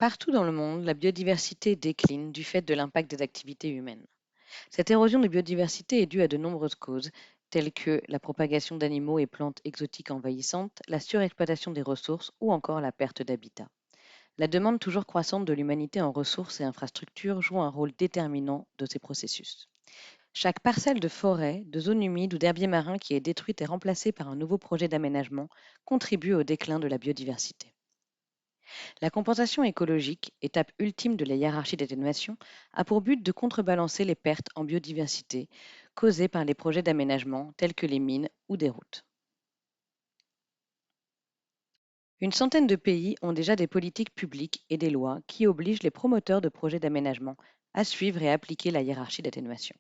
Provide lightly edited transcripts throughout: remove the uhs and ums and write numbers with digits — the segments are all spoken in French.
Partout dans le monde, la biodiversité décline du fait de l'impact des activités humaines. Cette érosion de biodiversité est due à de nombreuses causes, telles que la propagation d'animaux et plantes exotiques envahissantes, la surexploitation des ressources ou encore la perte d'habitat. La demande toujours croissante de l'humanité en ressources et infrastructures joue un rôle déterminant de ces processus. Chaque parcelle de forêt, de zone humide ou d'herbier marin qui est détruite et remplacée par un nouveau projet d'aménagement contribue au déclin de la biodiversité. La compensation écologique, étape ultime de la hiérarchie d'atténuation, a pour but de contrebalancer les pertes en biodiversité causées par les projets d'aménagement tels que les mines ou des routes. Une centaine de pays ont déjà des politiques publiques et des lois qui obligent les promoteurs de projets d'aménagement à suivre et appliquer la hiérarchie d'atténuation.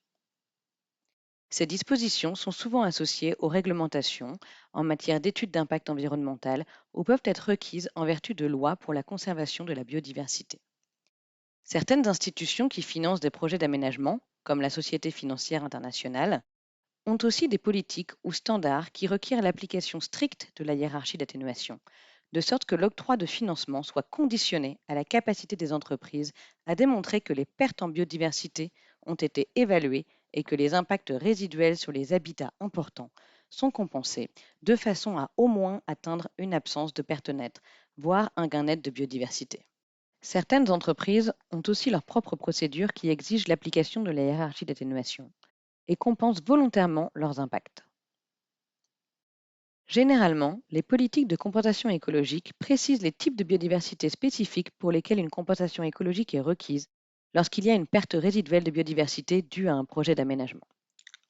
Ces dispositions sont souvent associées aux réglementations en matière d'études d'impact environnemental ou peuvent être requises en vertu de lois pour la conservation de la biodiversité. Certaines institutions qui financent des projets d'aménagement, comme la Société financière internationale, ont aussi des politiques ou standards qui requièrent l'application stricte de la hiérarchie d'atténuation, de sorte que l'octroi de financement soit conditionné à la capacité des entreprises à démontrer que les pertes en biodiversité ont été évaluées et que les impacts résiduels sur les habitats importants sont compensés de façon à au moins atteindre une absence de perte nette, voire un gain net de biodiversité. Certaines entreprises ont aussi leurs propres procédures qui exigent l'application de la hiérarchie d'atténuation et compensent volontairement leurs impacts. Généralement, les politiques de compensation écologique précisent les types de biodiversité spécifiques pour lesquels une compensation écologique est requise lorsqu'il y a une perte résiduelle de biodiversité due à un projet d'aménagement.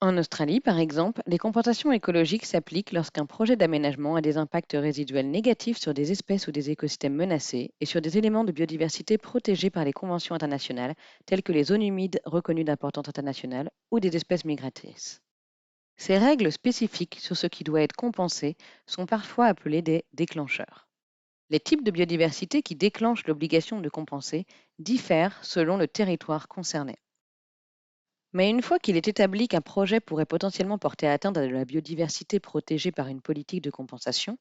En Australie, par exemple, les compensations écologiques s'appliquent lorsqu'un projet d'aménagement a des impacts résiduels négatifs sur des espèces ou des écosystèmes menacés et sur des éléments de biodiversité protégés par les conventions internationales, telles que les zones humides reconnues d'importance internationale ou des espèces migratrices. Ces règles spécifiques sur ce qui doit être compensé sont parfois appelées des déclencheurs. Les types de biodiversité qui déclenchent l'obligation de compenser diffèrent selon le territoire concerné. Mais une fois qu'il est établi qu'un projet pourrait potentiellement porter atteinte à de la biodiversité protégée par une politique de compensation,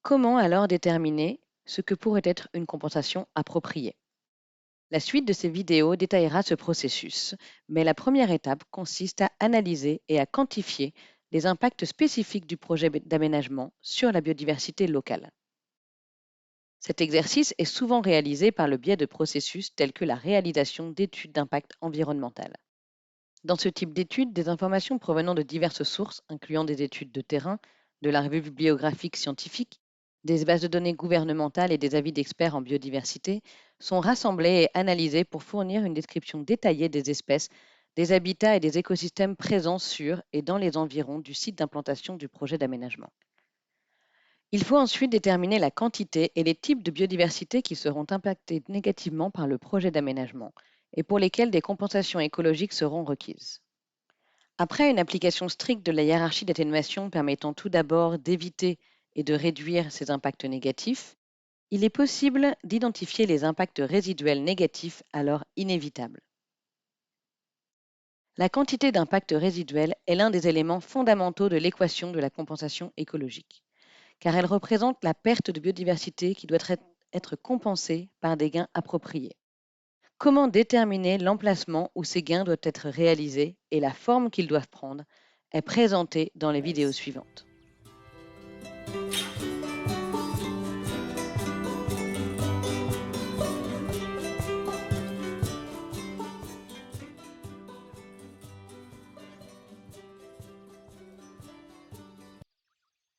comment alors déterminer ce que pourrait être une compensation appropriée? La suite de ces vidéos détaillera ce processus, mais la première étape consiste à analyser et à quantifier les impacts spécifiques du projet d'aménagement sur la biodiversité locale. Cet exercice est souvent réalisé par le biais de processus tels que la réalisation d'études d'impact environnemental. Dans ce type d'études, des informations provenant de diverses sources, incluant des études de terrain, de la revue bibliographique scientifique, des bases de données gouvernementales et des avis d'experts en biodiversité, sont rassemblées et analysées pour fournir une description détaillée des espèces, des habitats et des écosystèmes présents sur et dans les environs du site d'implantation du projet d'aménagement. Il faut ensuite déterminer la quantité et les types de biodiversité qui seront impactés négativement par le projet d'aménagement et pour lesquels des compensations écologiques seront requises. Après une application stricte de la hiérarchie d'atténuation permettant tout d'abord d'éviter et de réduire ces impacts négatifs, il est possible d'identifier les impacts résiduels négatifs alors inévitables. La quantité d'impact résiduel est l'un des éléments fondamentaux de l'équation de la compensation écologique, car elle représente la perte de biodiversité qui doit être compensée par des gains appropriés. Comment déterminer l'emplacement où ces gains doivent être réalisés et la forme qu'ils doivent prendre est présenté dans les vidéos suivantes.